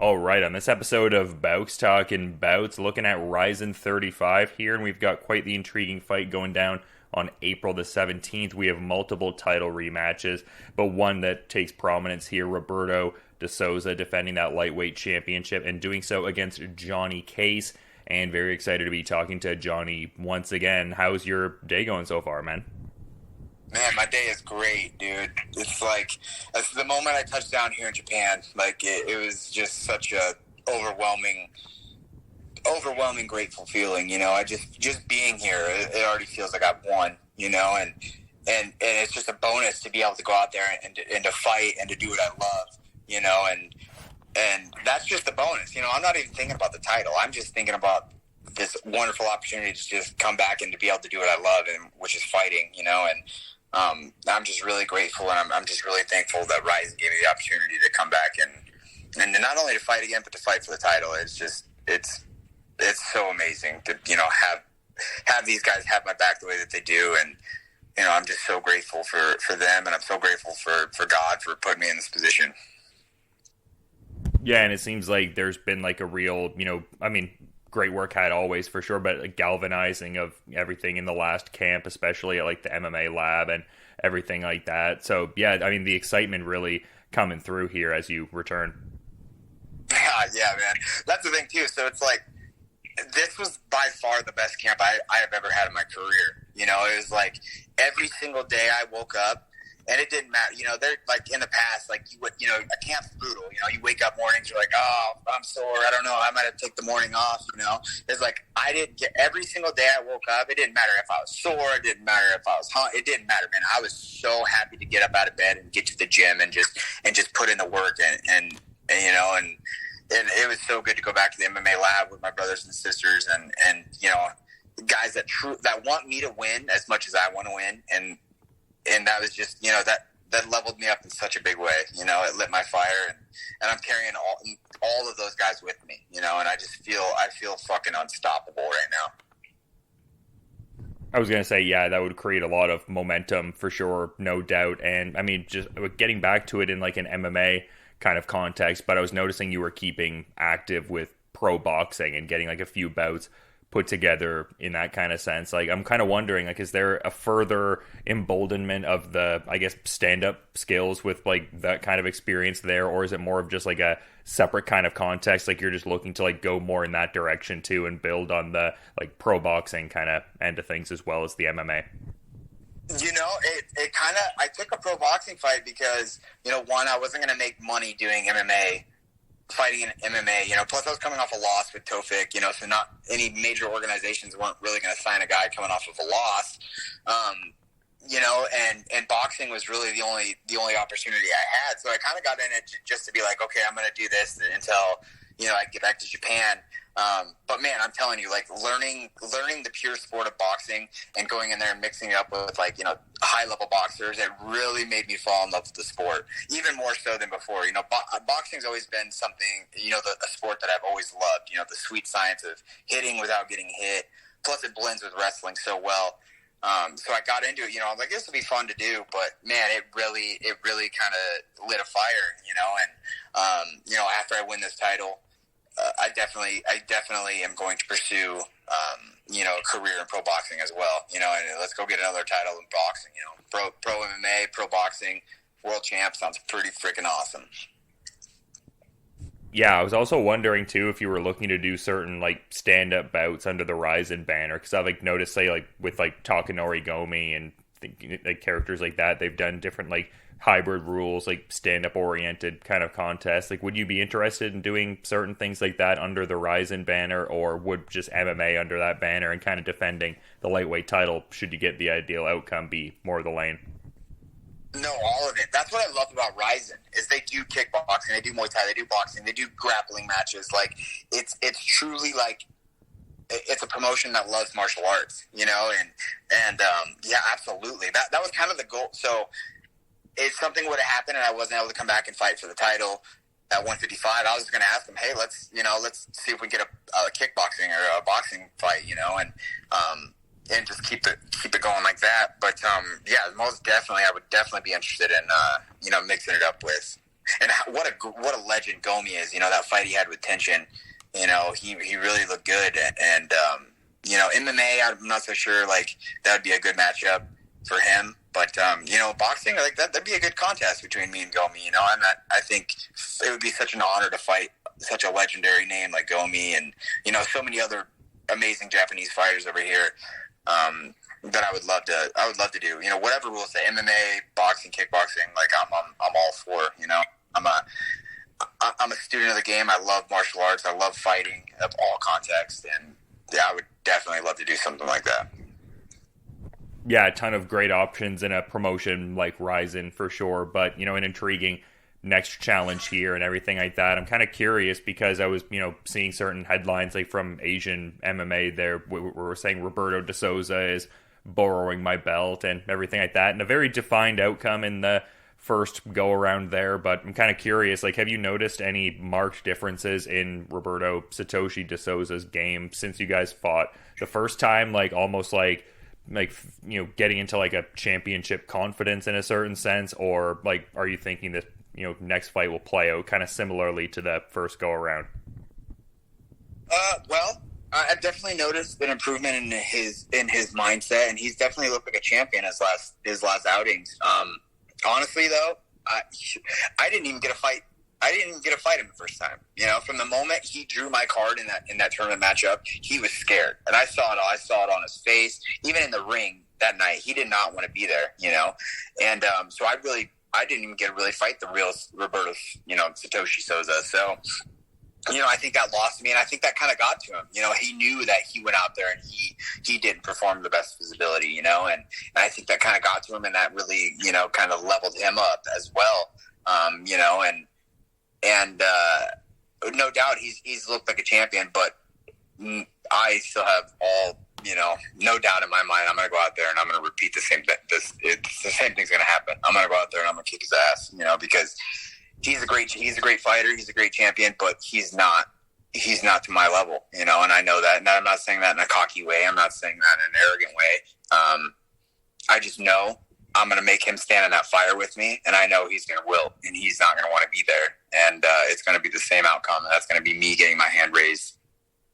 All right, on this episode of Bowks Talking Bouts, looking at Rizin 35 here, and we've got quite the intriguing fight going down on April the 17th. We have multiple title rematches, but one that takes prominence here, Roberto de Souza defending that lightweight championship and doing so against Johnny Case. And very excited to be talking to Johnny once again. How's your day going so far, man? Man, my day is great, dude. It's like the moment I touched down here in Japan, like it was just such a overwhelming grateful feeling. I just being here, it already feels like I've won. And it's just a bonus to be able to go out there and to fight and to do what I love. And that's just the bonus. I'm not even thinking about the title. I'm just thinking about this wonderful opportunity to just come back and to be able to do what I love, and which is fighting. I'm just really grateful, and I'm just really thankful that Rizin gave me the opportunity to come back and not only to fight again, but to fight for the title. It's so amazing to have these guys have my back the way that they do, and I'm just so grateful for them, and I'm so grateful for God for putting me in this position. Yeah, and it seems like there's been like a real, great work had always for sure, but a galvanizing of everything in the last camp, especially at like the MMA lab and everything like that. So yeah, the excitement really coming through here as you return. Yeah, man. That's the thing too. So it's like, this was by far the best camp I have ever had in my career. It was like every single day I woke up, and it didn't matter. They're like in the past, like a camp's brutal. You wake up mornings, you're like, oh, I'm sore. I don't know. I might have to take the morning off. It's like I didn't get every single day I woke up. It didn't matter if I was sore. It didn't matter if I was hungry. It didn't matter, man. I was so happy to get up out of bed and get to the gym and just put in the work and it was so good to go back to the MMA lab with my brothers and sisters and guys that want me to win as much as I want to win, and that was just that leveled me up in such a big way. It lit my fire, and I'm carrying all of those guys with me. And I feel fucking unstoppable right now. I was going to say, yeah, that would create a lot of momentum for sure, no doubt. And just getting back to it in like an MMA kind of context, but I was noticing you were keeping active with pro boxing and getting like a few bouts put together in that kind of sense. Like, I'm kind of wondering, like, is there a further emboldenment of the, I guess, stand-up skills with like that kind of experience there, or is it more of just like a separate kind of context, like you're just looking to like go more in that direction too and build on the like pro boxing kind of end of things as well as the MMA? It kind of, I took a pro boxing fight because, one, I wasn't going to make money doing MMA, fighting in MMA, plus I was coming off a loss with Tofik, so not any major organizations weren't really going to sign a guy coming off of a loss, and boxing was really the only opportunity I had. So I kind of got in it just to be like, okay, I'm going to do this until, I get back to Japan. But man, I'm telling you, like learning the pure sport of boxing and going in there and mixing it up with like, high level boxers, it really made me fall in love with the sport, even more so than before. Boxing's always been something, a sport that I've always loved, the sweet science of hitting without getting hit. Plus it blends with wrestling so well. So I got into it, I'm like, this will be fun to do, but man, it really kind of lit a fire, and, after I win this title, I definitely am going to pursue, a career in pro boxing as well, and let's go get another title in boxing, pro MMA, pro boxing, world champ sounds pretty freaking awesome. Yeah, I was also wondering too if you were looking to do certain like stand-up bouts under the Rizin banner, because I've like noticed, say like with like Takanori Gomi and like characters like that, they've done different like hybrid rules, like stand-up oriented kind of contests. Like, would you be interested in doing certain things like that under the Rizin banner, or would just MMA under that banner and kind of defending the lightweight title, should you get the ideal outcome, be more of the lane? No, all of it. That's what I love about Rizin, is they do kickboxing, they do Muay Thai, they do boxing, they do grappling matches. Like, it's truly like, it's a promotion that loves martial arts, and yeah, absolutely. That was kind of the goal. So if something would have happened and I wasn't able to come back and fight for the title at 155, I was just going to ask them, hey, let's see if we can get a kickboxing or a boxing fight, and just keep it going like that. But yeah, most definitely, I would definitely be interested in mixing it up with And what a legend Gomi is. You know, that fight he had with Tenshin, you know, he really looked good. And you know, MMA, I'm not so sure like that would be a good matchup for him. But you know, boxing, like that'd be a good contest between me and Gomi. You know, I think it would be such an honor to fight such a legendary name like Gomi, and you know, so many other amazing Japanese fighters over here. That I would love to do. You know, whatever rules say, MMA, boxing, kickboxing, like I'm all for. You know, I'm a student of the game. I love martial arts. I love fighting of all contexts, and yeah, I would definitely love to do something like that. Yeah, a ton of great options in a promotion like Rizin for sure, but you know, an intriguing next challenge here and everything like that. I'm kind of curious because I was, you know, seeing certain headlines like from Asian MMA there where we're saying Roberto de Souza is borrowing my belt and everything like that, and a very defined outcome in the first go around there. But I'm kind of curious, like, have you noticed any marked differences in Roberto Satoshi de Souza's game since you guys fought the first time? Like almost like you know, getting into like a championship confidence in a certain sense, or like are you thinking that, you know, next fight will play out kind of similarly to the first go around? Well, I've definitely noticed an improvement in his mindset, and he's definitely looked like a champion his last outings. Honestly, though, I didn't even get a fight. I didn't even get a fight him the first time. You know, from the moment he drew my card in that tournament matchup, he was scared, and I saw it. I saw it on his face, even in the ring that night. He did not want to be there. You know, and so I didn't even get to really fight the real Roberto, you know, Satoshi Souza. So, you know, I think that lost me, and I think that kind of got to him. You know, he knew that he went out there and he didn't perform to the best of his ability, you know, and I think that kind of got to him, and that really, you know, kind of leveled him up as well. You know, and no doubt he's looked like a champion, but I still have you know, no doubt in my mind, I'm going to go out there and I'm going to repeat the same thing. The same thing's going to happen. I'm going to go out there and I'm going to kick his ass, you know, because he's a great fighter. He's a great champion, but he's not to my level, you know, and I know that. And I'm not saying that in a cocky way. I'm not saying that in an arrogant way. I just know I'm going to make him stand in that fire with me, and I know he's going to wilt, and he's not going to want to be there. And it's going to be the same outcome. And that's going to be me getting my hand raised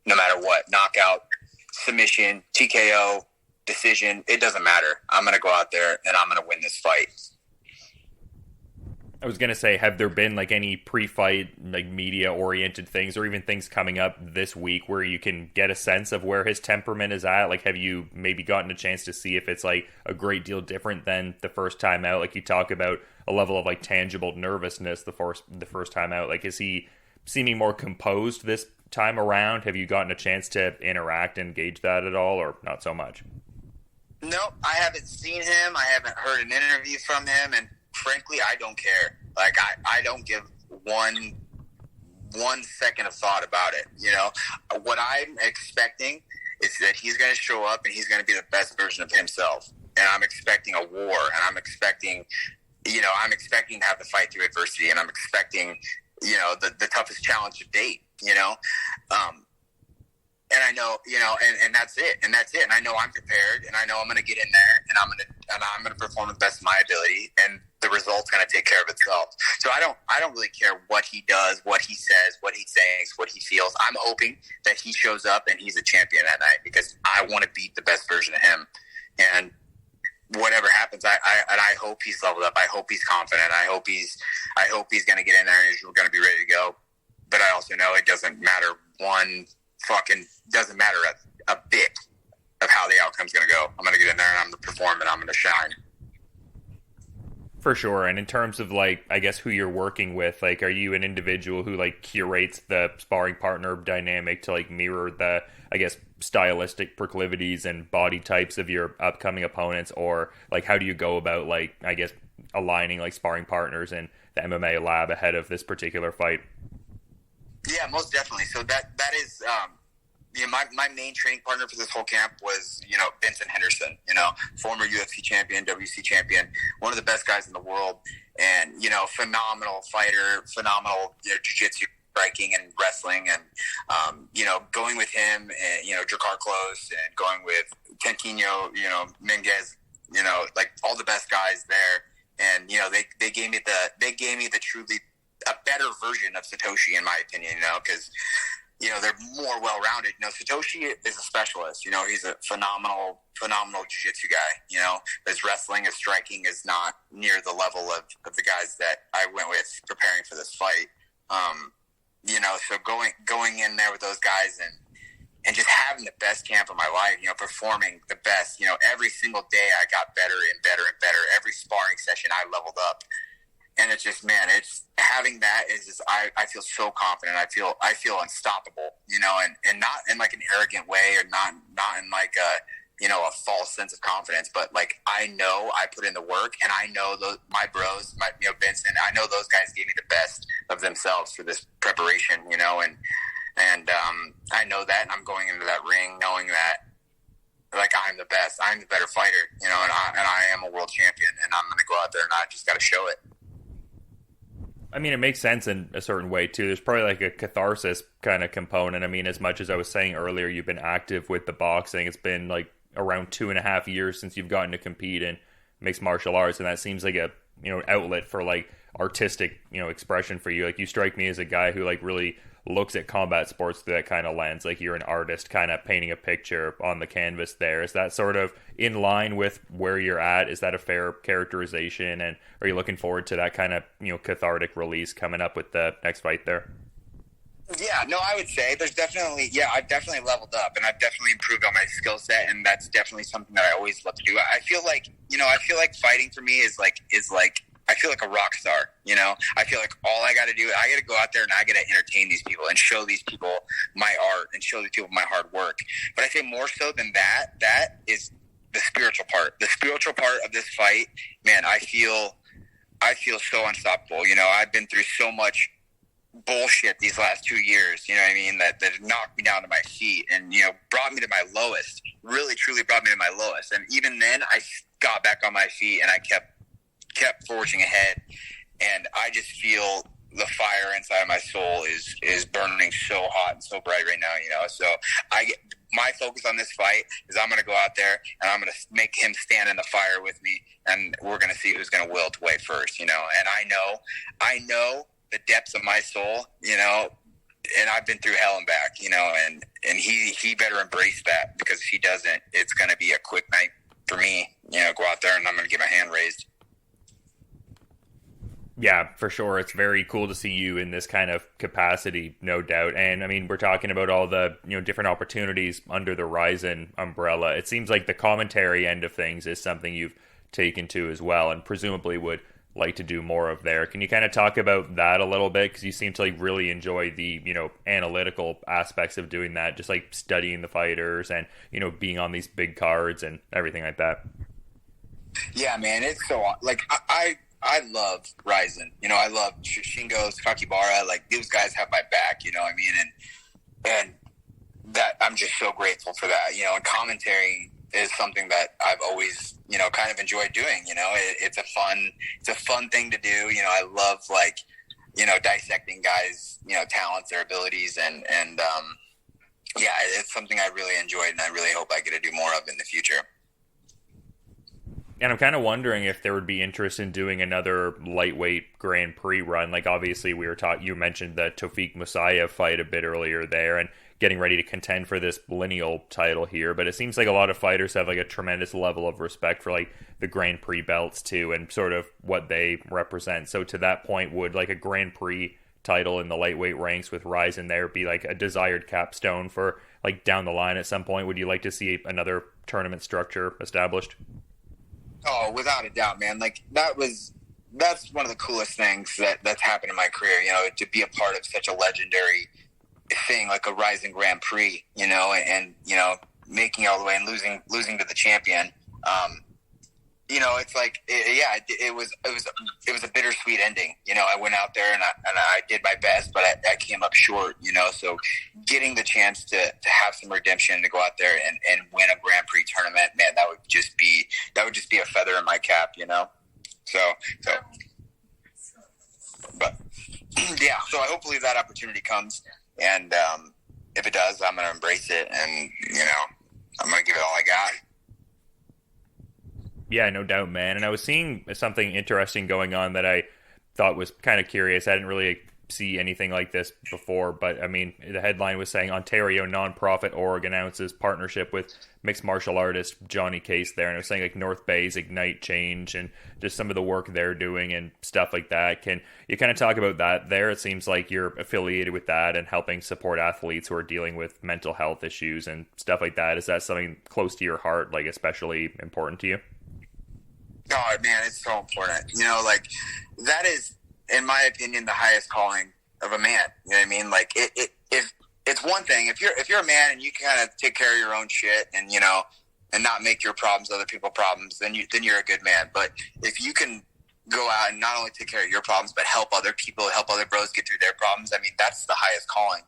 no matter what. Knockout, submission, TKO, decision, it doesn't matter. I'm going to go out there and I'm going to win this fight. I was going to say, have there been like any pre-fight like media oriented things or even things coming up this week where you can get a sense of where his temperament is at? Like, have you maybe gotten a chance to see if it's like a great deal different than the first time out? Like, you talk about a level of like tangible nervousness the first time out. Like, is he seeming more composed this time around? Have you gotten a chance to interact and gauge that at all, or not so much? No, I haven't seen him. I haven't heard an interview from him, and frankly, I don't care. Like, I don't give one second of thought about it. You know, what I'm expecting is that he's going to show up and he's going to be the best version of himself. And I'm expecting a war, and I'm expecting to have the fight through adversity, and I'm expecting, you know, the toughest challenge to date, you know. And I know, you know, and that's it. And I know I'm prepared, and I know I'm going to get in there, and I'm going to perform the best of my ability, and the result's going to take care of itself. So I don't really care what he does, what he says, what he thinks, what he feels. I'm hoping that he shows up and he's a champion that night, because I want to beat the best version of him. And whatever happens, I hope he's leveled up. I hope he's confident. I hope he's going to get in there and he's going to be ready to go. But I also know it doesn't matter doesn't matter a bit of how the outcome's going to go. I'm going to get in there and I'm going to perform and I'm going to shine. For sure. And in terms of like, I guess who you're working with, like, are you an individual who like curates the sparring partner dynamic to like mirror the, I guess, stylistic proclivities and body types of your upcoming opponents, or like how do you go about like, I guess, aligning like sparring partners in the MMA lab ahead of this particular fight? Yeah, most definitely. So that is, you know, my main training partner for this whole camp was, you know, Vincent Henderson, you know, former UFC champion, WC champion, one of the best guys in the world, and, you know, phenomenal fighter, phenomenal, you know, jiu-jitsu, striking and wrestling, and, you know, going with him and, you know, Drakkar Klose, and going with Tenquinho, you know, Menges, you know, like all the best guys there. And, you know, they gave me the truly a better version of Satoshi, in my opinion, because, they're more well-rounded. Satoshi is a specialist. He's a phenomenal jiu-jitsu guy. His wrestling, his striking is not near the level of the guys that I went with preparing for this fight. So going in there with those guys and just having the best camp of my life, performing the best, every single day I got better and better and better. Every sparring session I leveled up. And it's just, man, it's having that is just, I feel so confident. I feel unstoppable, and not in like an arrogant way, or not in like a false sense of confidence, but like, I know I put in the work, and I know my bros, Vincent, I know those guys gave me the best of themselves for this preparation, and I know that, and I'm going into that ring knowing that, like, I'm the best, I'm the better fighter, and I am a world champion, and I'm going to go out there and I just got to show it. I mean, it makes sense in a certain way, too. There's probably like a catharsis kind of component. I mean, as much as I was saying earlier, you've been active with the boxing. It's been like around 2.5 years since you've gotten to compete in mixed martial arts. And that seems like a, outlet for like artistic, expression for you. Like, you strike me as a guy who like really looks at combat sports through that kind of lens. Like, you're an artist kind of painting a picture on the canvas there. Is that sort of in line with where you're at? Is that a fair characterization? And are you looking forward to that kind of, cathartic release coming up with the next fight there? Yeah, no, I would say there's definitely, I've definitely leveled up, and I've definitely improved on my skill set, and that's definitely something that I always love to do. I feel like, fighting for me is like, I feel like a rock star, I feel like all I got to do, I got to go out there and I got to entertain these people and show these people my art and show these people my hard work. But I say more so than that is the spiritual part. The spiritual part of this fight, man, I feel so unstoppable. I've been through so much bullshit these last 2 years, that knocked me down to my feet and, brought me to my lowest, really, truly brought me to my lowest. And even then I got back on my feet and I kept forging ahead, and I just feel the fire inside of my soul is burning so hot and so bright right now, so my focus on this fight is I'm going to go out there and I'm going to make him stand in the fire with me, and we're going to see who's going to wilt away first, and I know the depths of my soul, and I've been through hell and back, and he better embrace that, because if he doesn't, it's going to be a quick night for me, go out there and I'm going to get my hand raised. Yeah, for sure. It's very cool to see you in this kind of capacity, no doubt. And I mean, we're talking about all the, different opportunities under the Rizin umbrella. It seems like the commentary end of things is something you've taken to as well, and presumably would like to do more of there. Can you kind of talk about that a little bit? Because you seem to like really enjoy the, analytical aspects of doing that, just like studying the fighters and, being on these big cards and everything like that. Yeah, man, it's so, like, I love Rizin. I love Shingo, Sakakibara. Like, those guys have my back, and that I'm just so grateful for that. And commentary is something that I've always, kind of enjoyed doing. It's a fun thing to do. I love, like, dissecting guys, talents, their abilities, and it's something I really enjoyed, and I really hope I get to do more of in the future. And I'm kind of wondering if there would be interest in doing another lightweight Grand Prix run. Like, obviously, you mentioned the Tofik Musayev fight a bit earlier there, and getting ready to contend for this lineal title here. But it seems like a lot of fighters have like a tremendous level of respect for like the Grand Prix belts too, and sort of what they represent. So to that point, would like a Grand Prix title in the lightweight ranks with Rizin there be like a desired capstone for like down the line at some point? Would you like to see another tournament structure established? Oh, without a doubt, man. Like, that's one of the coolest things that's happened in my career, to be a part of such a legendary thing like a Rizin Grand Prix, and making it all the way and losing to the champion. It's like, it was a bittersweet ending. I went out there and I did my best, but I came up short, so getting the chance to have some redemption, to go out there and win a Grand Prix tournament, man, that would just be a feather in my cap, so but yeah, so hopefully that opportunity comes, and if it does, I'm going to embrace it, and I'm going to give it all I got. Yeah, no doubt, man. And I was seeing something interesting going on that I thought was kind of curious. I didn't really see anything like this before, but I mean, the headline was saying Ontario nonprofit org announces partnership with mixed martial artist Johnny Case there, and it was saying like North Bay's Ignite Change and just some of the work they're doing and stuff like that. Can you kind of talk about that there? It seems like you're affiliated with that and helping support athletes who are dealing with mental health issues and stuff like that. Is that something close to your heart, like especially important to you? Oh man, it's so important. Like that is, in my opinion, the highest calling of a man. You know what I mean? Like if it's one thing if you're a man and you can kind of take care of your own shit and and not make your problems other people's problems, then you're a good man. But if you can go out and not only take care of your problems but help other people, help other bros get through their problems, I mean that's the highest calling.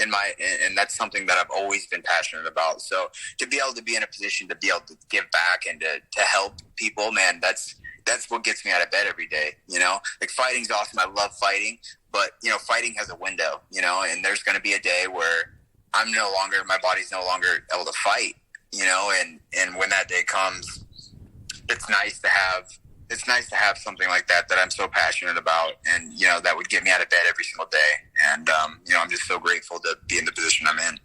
And that's something that I've always been passionate about. So to be able to be in a position to be able to give back and to help people, man, that's what gets me out of bed every day. Like fighting's awesome. I love fighting, but fighting has a window, and there's going to be a day where my body's no longer able to fight, and when that day comes, it's nice to have something like that I'm so passionate about, and that would get me out of bed every single day. And I'm just so grateful to be in the position I'm in.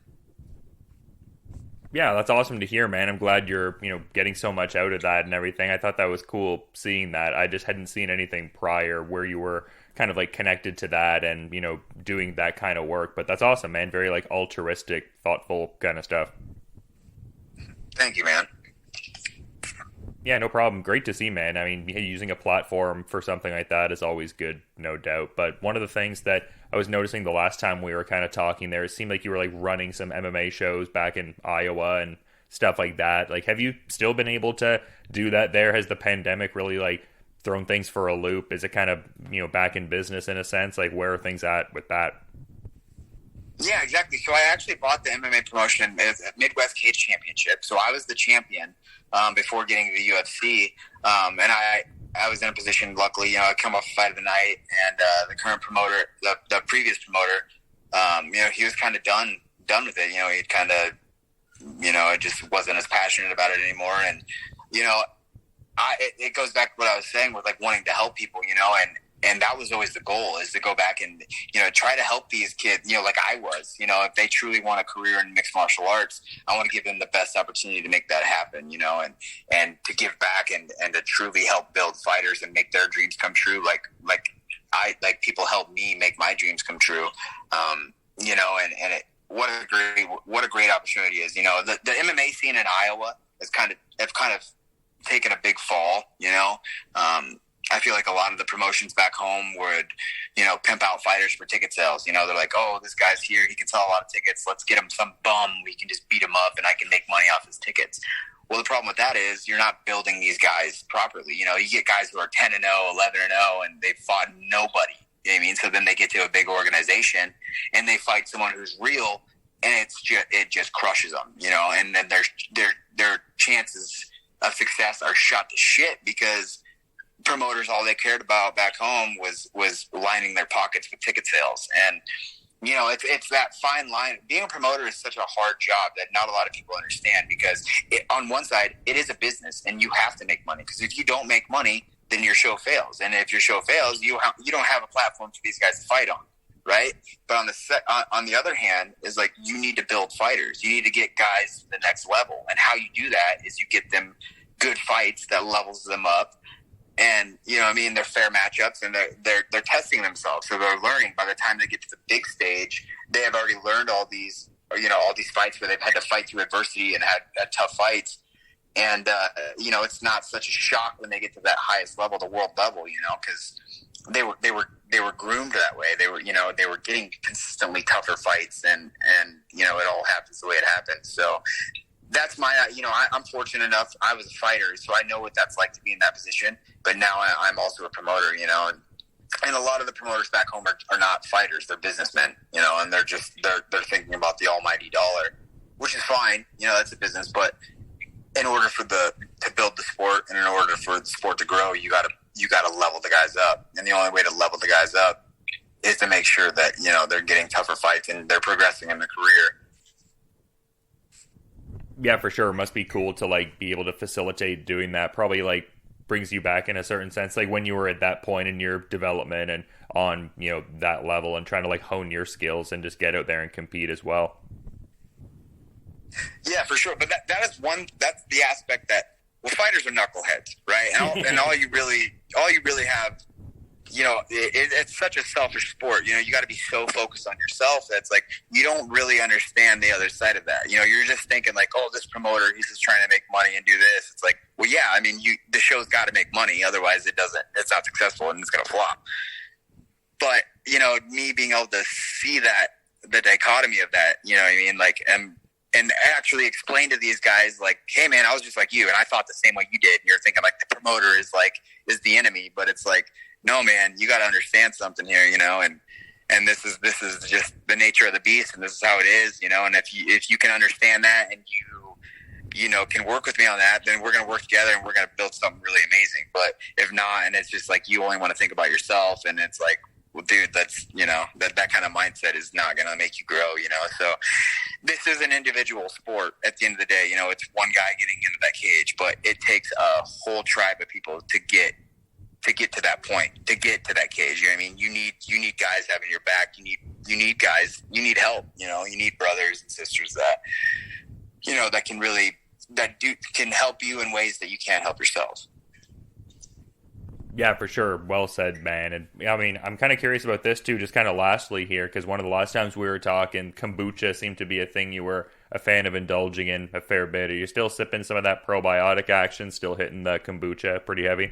Yeah, that's awesome to hear, man. I'm glad you're, getting so much out of that and everything. I thought that was cool seeing that. I just hadn't seen anything prior where you were kind of like connected to that and, doing that kind of work. But that's awesome, man. Very like altruistic, thoughtful kind of stuff. Thank you, man. Yeah, no problem. Great to see, man. I mean, using a platform for something like that is always good, no doubt. But one of the things that I was noticing the last time we were kind of talking there, it seemed like you were like running some MMA shows back in Iowa and stuff like that. Like, have you still been able to do that there? Has the pandemic really like thrown things for a loop? Is it kind of, back in business in a sense? Like, where are things at with that? Yeah, exactly. So I actually bought the MMA promotion as a Midwest Cage Championship. So I was the champion before getting to the UFC, and I was in a position. Luckily, I come off fight of the night, and the current promoter, the previous promoter, he was kind of done with it. He'd kind of, it just wasn't as passionate about it anymore, and it goes back to what I was saying with like wanting to help people, and that was always the goal, is to go back and, try to help these kids, like I was, if they truly want a career in mixed martial arts, I want to give them the best opportunity to make that happen, and to give back and to truly help build fighters and make their dreams come true. Like people help me make my dreams come true. What a great opportunity is, the MMA scene in Iowa have kind of taken a big fall, I feel like a lot of the promotions back home would, pimp out fighters for ticket sales. They're like, oh, this guy's here. He can sell a lot of tickets. Let's get him some bum. We can just beat him up and I can make money off his tickets. Well, the problem with that is you're not building these guys properly. You get guys who are 10-0, 11-0, and they've fought nobody. You know what I mean? So then they get to a big organization and they fight someone who's real, and it just crushes them, and then their chances of success are shot to shit because promoters, all they cared about back home was lining their pockets with ticket sales. And it's that fine line. Being a promoter is such a hard job that not a lot of people understand, because on one side it is a business and you have to make money, because if you don't make money, then your show fails, and if your show fails, you don't have a platform for these guys to fight on, right? But on the other hand is like, you need to build fighters. You need to get guys to the next level, and how you do that is you get them good fights that levels them up. And they're fair matchups, and they're testing themselves, so they're learning. By the time they get to the big stage, they have already learned all these fights where they've had to fight through adversity and had tough fights. And it's not such a shock when they get to that highest level, the world level, because they were groomed that way. They were getting consistently tougher fights, and it all happens the way it happens. So that's I'm fortunate enough. I was a fighter, so I know what that's like to be in that position. But now I'm also a promoter, and a lot of the promoters back home are not fighters; they're businessmen, and they're thinking about the almighty dollar, which is fine. That's a business, but in order to build the sport, and in order for the sport to grow, you gotta level the guys up, and the only way to level the guys up is to make sure that they're getting tougher fights and they're progressing in their career. Yeah, for sure. It must be cool to like be able to facilitate doing that. Probably like brings you back in a certain sense, like when you were at that point in your development and on that level and trying to like hone your skills and just get out there and compete as well. Yeah, for sure. But that's the aspect that, well, fighters are knuckleheads, right? And all you really have, it's such a selfish sport. You got to be so focused on yourself that's like you don't really understand the other side of that. You're just thinking like, oh, this promoter, he's just trying to make money and do this. It's like, well, yeah, I mean, the show's got to make money, otherwise it's not successful and it's gonna flop. But me being able to see that, the dichotomy of that, you know what I mean, like, and actually explain to these guys like, hey man, I was just like you and I thought the same way you did. And you're thinking like the promoter is the enemy, but it's like, no man, you got to understand something here, and this is just the nature of the beast, and this is how it is, and if you can understand that and you can work with me on that, then we're going to work together and we're going to build something really amazing. But if not, and it's just like you only want to think about yourself, and it's like, well, dude, that's, that kind of mindset is not going to make you grow, So this is an individual sport at the end of the day. It's one guy getting into that cage, but it takes a whole tribe of people to get to that point, to get to that cage. I mean? You need guys having your back. You need guys, you need help, you need brothers and sisters that, that can really, can help you in ways that you can't help yourself. Yeah, for sure. Well said, man. And I mean, I'm kind of curious about this too, just kind of lastly here, because one of the last times we were talking, kombucha seemed to be a thing you were a fan of indulging in a fair bit. Are you still sipping some of that probiotic action, still hitting the kombucha pretty heavy?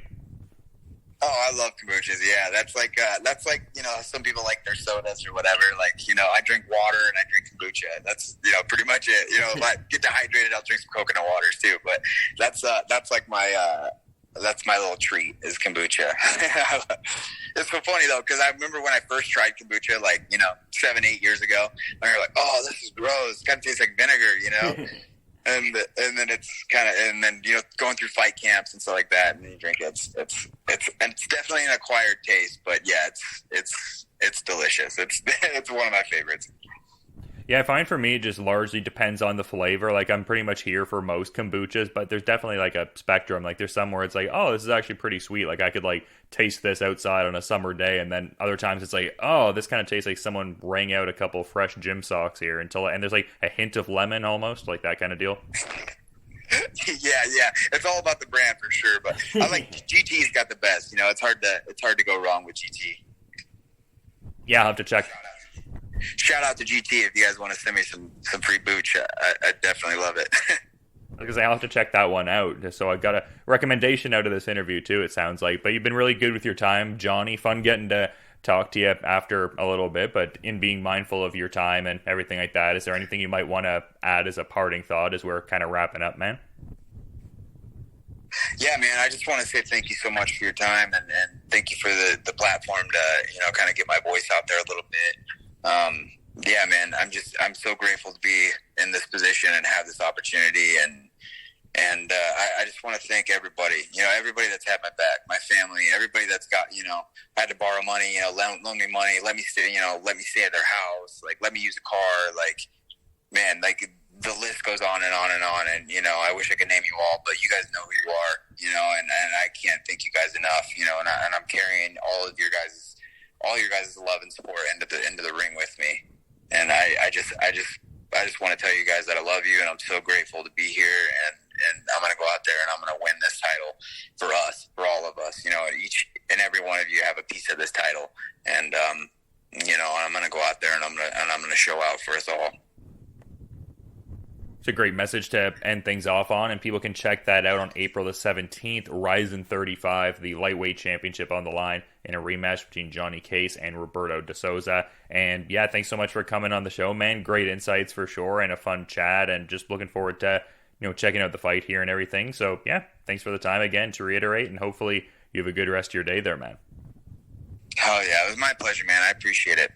Oh, I love kombuchas. Yeah, that's like some people like their sodas or whatever. Like, I drink water and I drink kombucha. That's pretty much it. If I get dehydrated, I'll drink some coconut waters too. But that's like that's my little treat is kombucha. It's so funny though, because I remember when I first tried kombucha, 7-8 years ago, and you're like, oh, this is gross. It kind of tastes like vinegar, And then it's kind of, and then going through fight camps and stuff like that, and then you drink it. It's definitely an acquired taste, but yeah, it's delicious. It's one of my favorites. Yeah, I find for me it just largely depends on the flavor. Like I'm pretty much here for most kombuchas, but there's definitely like a spectrum. Like there's some where it's like, oh, this is actually pretty sweet. Like I could like taste this outside on a summer day, and then other times it's like, oh, this kind of tastes like someone rang out a couple fresh gym socks here and there's like a hint of lemon almost, like that kind of deal. Yeah. It's all about the brand for sure, but I like GT's got the best. It's hard to go wrong with GT. Yeah, I'll have to check. Shout out to GT if you guys want to send me some free booch. I definitely love it. Because I'll have to check that one out. So I got a recommendation out of this interview too, it sounds like. But you've been really good with your time, Johnny. Fun getting to talk to you after a little bit, but in being mindful of your time and everything like that, is there anything you might want to add as a parting thought as we're kind of wrapping up, man? Yeah, man, I just want to say thank you so much for your time, and thank you for the platform to, kind of get my voice out there a little bit. Yeah, man, I'm so grateful to be in this position and have this opportunity, and I just want to thank everybody, everybody that's had my back, my family, everybody that's got, had to borrow money, loan me money, let me stay at their house, like, let me use a car, like, man, like, the list goes on and on and on, and, I wish I could name you all, but you guys know who you are, and I can't thank you guys enough, and I'm carrying all your guys' love and support into the ring with me. And I just want to tell you guys that I love you, and I'm so grateful to be here, and I'm going to go out there and I'm going to win this title for us, for all of us. Each and every one of you have a piece of this title, and I'm going to go out there and I'm going to show out for us all. It's a great message to end things off on, and people can check that out on April the 17th. Rizin 35, the lightweight championship on the line in a rematch between Johnny Case and Roberto de Souza. And yeah, thanks so much for coming on the show, man. Great insights for sure, and a fun chat, and just looking forward to checking out the fight here and everything. So yeah, thanks for the time again to reiterate, and hopefully you have a good rest of your day there, man. Oh yeah, it was my pleasure, man. I appreciate it.